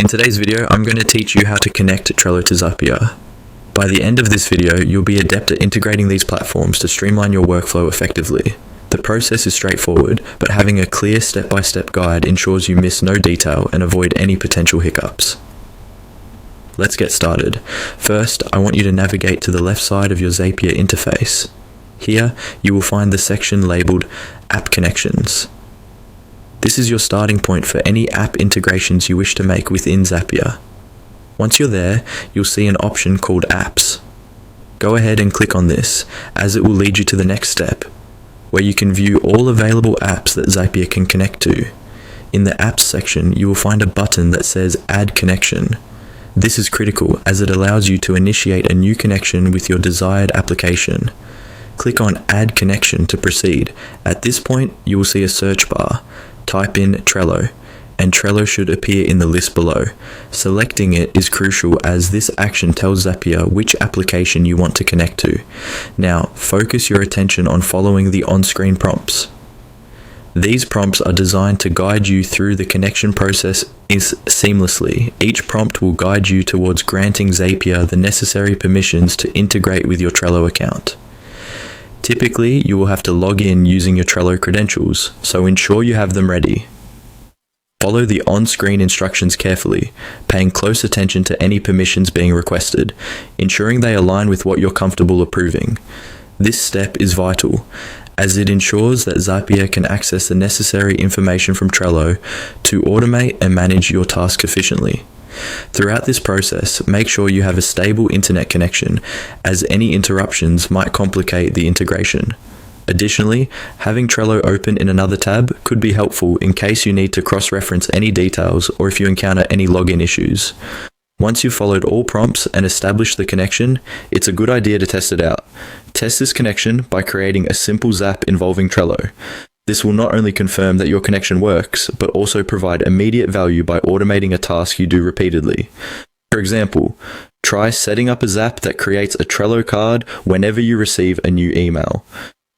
In today's video, I'm going to teach you how to connect Trello to Zapier. By the end of this video, you'll be adept at integrating these platforms to streamline your workflow effectively. The process is straightforward, but having a clear step-by-step guide ensures you miss no detail and avoid any potential hiccups. Let's get started. First, I want you to navigate to the left side of your Zapier interface. Here, you will find the section labeled App Connections. This is your starting point for any app integrations you wish to make within Zapier. Once you're there, you'll see an option called Apps. Go ahead and click on this, as it will lead you to the next step, where you can view all available apps that Zapier can connect to. In the Apps section, you will find a button that says Add Connection. This is critical as it allows you to initiate a new connection with your desired application. Click on Add Connection to proceed. At this point, you will see a search bar. Type in Trello, and Trello should appear in the list below. Selecting it is crucial as this action tells Zapier which application you want to connect to. Now, focus your attention on following the on-screen prompts. These prompts are designed to guide you through the connection process seamlessly. Each prompt will guide you towards granting Zapier the necessary permissions to integrate with your Trello account. Typically, you will have to log in using your Trello credentials, so ensure you have them ready. Follow the on-screen instructions carefully, paying close attention to any permissions being requested, ensuring they align with what you're comfortable approving. This step is vital, as it ensures that Zapier can access the necessary information from Trello to automate and manage your task efficiently. Throughout this process, make sure you have a stable internet connection, as any interruptions might complicate the integration. Additionally, having Trello open in another tab could be helpful in case you need to cross-reference any details or if you encounter any login issues. Once you've followed all prompts and established the connection, it's a good idea to test it out. Test this connection by creating a simple Zap involving Trello. This will not only confirm that your connection works, but also provide immediate value by automating a task you do repeatedly. For example, try setting up a Zap that creates a Trello card whenever you receive a new email.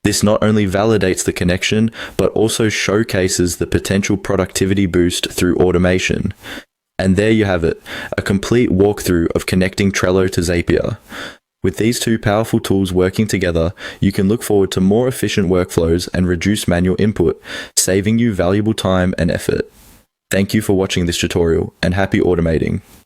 This not only validates the connection, but also showcases the potential productivity boost through automation. And there you have it, a complete walkthrough of connecting Trello to Zapier. With these two powerful tools working together, you can look forward to more efficient workflows and reduce manual input, saving you valuable time and effort. Thank you for watching this tutorial, and happy automating.